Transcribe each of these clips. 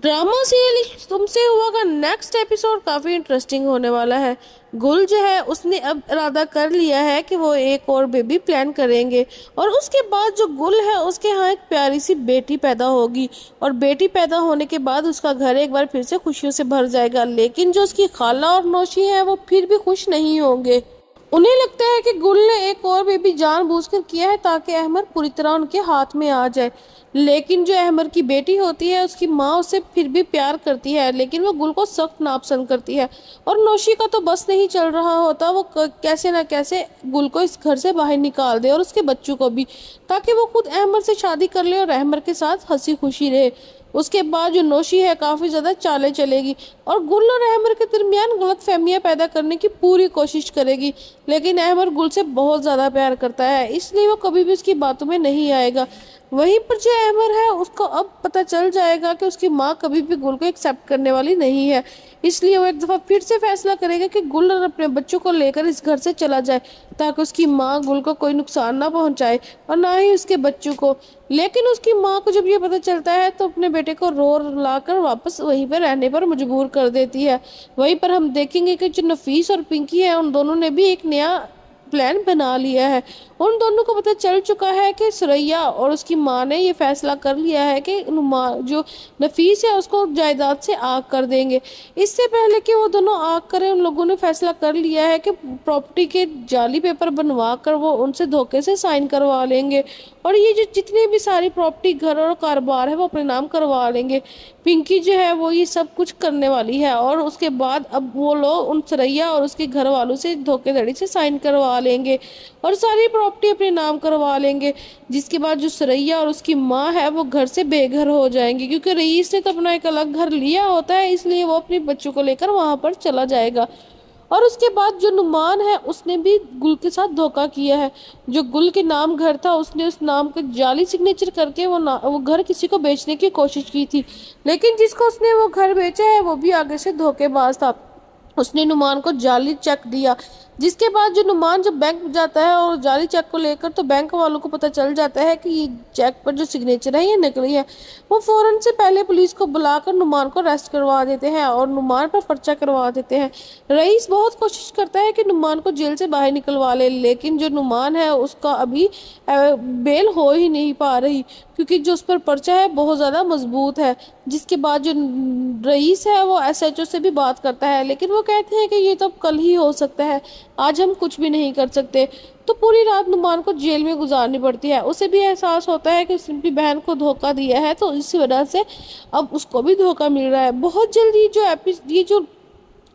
Drama serial तुमसे हुआ का नेक्स्ट एपिसोड काफी इंटरेस्टिंग होने वाला है। गुल जो है उसने अब इरादा कर लिया है कि वो एक और बेबी प्लान करेंगे और उसके बाद जो गुल है उसके यहाँ एक प्यारी सी बेटी पैदा होगी और बेटी पैदा होने के बाद उसका घर एक बार फिर से खुशियों से भर जाएगा। लेकिन जो उसकी खाला और नौशी है वो फिर भी खुश नहीं होंगे। उन्हें लगता है कि गुल ने एक और बेबी जानबूझकर किया है ताकि अहमर पूरी तरह उनके हाथ में आ जाए। लेकिन जो अहमर की बेटी होती है उसकी माँ उससे फिर भी प्यार करती है, लेकिन वो गुल को सख्त नापसंद करती है और नौशी का तो बस नहीं चल रहा होता। वो कैसे ना कैसे गुल को इस घर से बाहर निकाल दे और उसके बच्चों को भी, ताकि वो खुद अहमर से शादी कर ले और अहमर के साथ हंसी खुशी रहे। उसके बाद जो नौशी है काफी ज्यादा चालें चलेगी और गुल और अहमर के दरमियान गलत फहमियां पैदा करने की पूरी कोशिश करेगी। लेकिन अहमर गुल से बहुत ज्यादा प्यार करता है, इसलिए वो कभी भी उसकी बातों में नहीं आएगा। वहीं पर जो अहमर है उसको अब पता चल जाएगा कि उसकी माँ कभी भी गुल को एक्सेप्ट करने वाली नहीं है, इसलिए वो एक दफा फिर से फैसला करेगा कि गुल और अपने बच्चों को लेकर इस घर से चला जाए ताकि उसकी माँ गुल को कोई नुकसान ना पहुंचाए और ना ही उसके बच्चों को। लेकिन उसकी माँ को जब ये पता चलता है तो अपने बेटे को रो लाकर वापस वहीं पर रहने पर मजबूर कर देती है। वहीं पर हम देखेंगे कि जो नफीस और पिंकी है उन दोनों ने भी एक नया प्लान बना लिया है। उन दोनों को पता चल चुका है कि सुरैया और उसकी माँ ने ये फैसला कर लिया है कि जो नफीस है उसको जायदाद से आग कर देंगे। इससे पहले कि वो दोनों आग करें उन लोगों ने फैसला कर लिया है कि प्रॉपर्टी के जाली पेपर बनवा कर वो उनसे धोखे से साइन करवा लेंगे और ये जो जितनी भी सारी प्रॉपर्टी घर और कारोबार है वो अपने नाम करवा लेंगे। पिंकी जो है वो ये सब कुछ करने वाली है और उसके बाद अब वो लोग उन सुरैया और उसके घर वालों से धोखेधड़ी से साइन करवा लेंगे और सारी प्रॉपर्टी अपने नाम करवा लेंगे। जिसके बाद जो सुरैया और उसकी माँ है वो घर से बेघर हो जाएंगे, क्योंकि रईस ने तो अपना एक अलग घर लिया होता है, इसलिए वो अपने बच्चों को लेकर वहां पर चला जाएगा। और उसके बाद जो नुमान है उसने भी गुल के साथ धोखा किया है। जो गुल के नाम घर था उसने उस नाम का जाली सिग्नेचर करके वो घर किसी को बेचने की कोशिश की थी, लेकिन जिसको उसने वो घर बेचा है वो भी आगे से धोखेबाज था। उसने नुमान को जाली चेक दिया, जिसके बाद जो नुमान जब बैंक जाता है और जाली चेक को लेकर तो बैंक वालों को पता चल जाता है कि ये चेक पर जो सिग्नेचर है ये नकली है। वो फौरन से पहले पुलिस को बुलाकर नुमान को अरेस्ट करवा देते हैं और नुमान पर पर्चा करवा देते हैं। रईस बहुत कोशिश करता है कि नुमान को जेल से बाहर निकलवा ले, लेकिन जो नुमान है उसका अभी बेल हो ही नहीं पा रही, क्योंकि जो उस पर पर्चा है बहुत ज़्यादा मजबूत है। जिसके बाद जो रईस है वो एसएचओ से भी बात करता है, लेकिन वो कहते हैं कि ये तो कल ही हो सकता है, आज हम कुछ भी नहीं कर सकते। तो पूरी रात नुमान को जेल में गुजारनी पड़ती है। उसे भी एहसास होता है कि उसने अपनी बहन को धोखा दिया है, तो इसी वजह से अब उसको भी धोखा मिल रहा है। बहुत जल्दी ये जो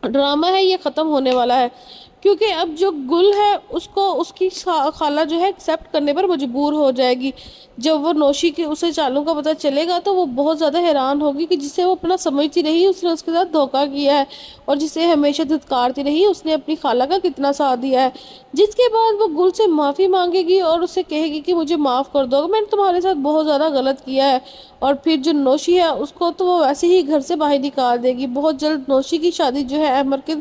ड्रामा है ये ख़त्म होने वाला है, क्योंकि अब जो गुल है उसको उसकी खाला जो है एक्सेप्ट करने पर मजबूर हो जाएगी। जब वो नौशी के उसे चालू का पता चलेगा तो वो बहुत ज़्यादा हैरान होगी कि जिसे वो अपना समझती रही उसने उसके साथ धोखा किया है और जिसे हमेशा धुतकारती रही उसने अपनी खाला का कितना साथ दिया है। जिसके बाद वो गुल से माफ़ी मांगेगी और उसे कहेगी कि मुझे माफ़ कर दो, मैंने तुम्हारे साथ बहुत ज़्यादा गलत किया है। और फिर जो नौशी है उसको तो वो वैसे ही घर से बाहर निकाल देगी। बहुत जल्द नौशी की शादी जो है अहमर के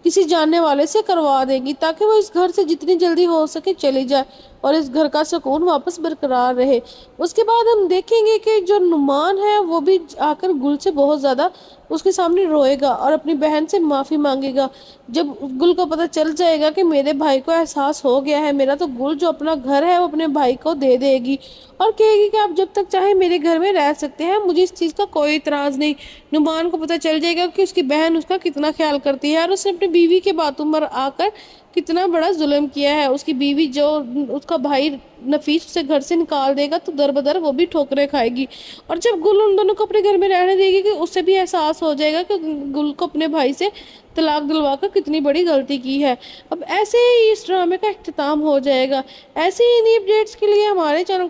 किसी जानने वाले से करवा देगी ताकि वो इस घर से जितनी जल्दी हो सके चली जाए और इस घर का सुकून वापस बरकरार रहे। उसके बाद हम देखेंगे कि जो नुमान है वो भी आकर गुल से बहुत ज़्यादा उसके सामने रोएगा और अपनी बहन से माफ़ी मांगेगा। जब गुल को पता चल जाएगा कि मेरे भाई को एहसास हो गया है मेरा, तो गुल जो अपना घर है वो अपने भाई को दे देगी और कहेगी कि आप जब तक चाहे मेरे घर में रह सकते हैं, मुझे इस चीज़ का कोई इतराज़ नहीं। नुमान को पता चल जाएगा कि उसकी बहन उसका कितना ख्याल करती है और उसने अपनी बीवी के बातों पर आकर कितना बड़ा जुल्म किया है। उसकी बीवी जो उसका भाई नफीस उसे घर से निकाल देगा तो दर बदर वो भी ठोकरें खाएगी। और जब गुल उन दोनों को अपने घर में रहने देगी कि उससे भी एहसास हो जाएगा कि गुल को अपने भाई से तलाक दिलवा कर कितनी बड़ी गलती की है। अब ऐसे ही इस ड्रामे का इख्तिताम हो जाएगा। ऐसे ही नई अपडेट्स के लिए हमारे चैनल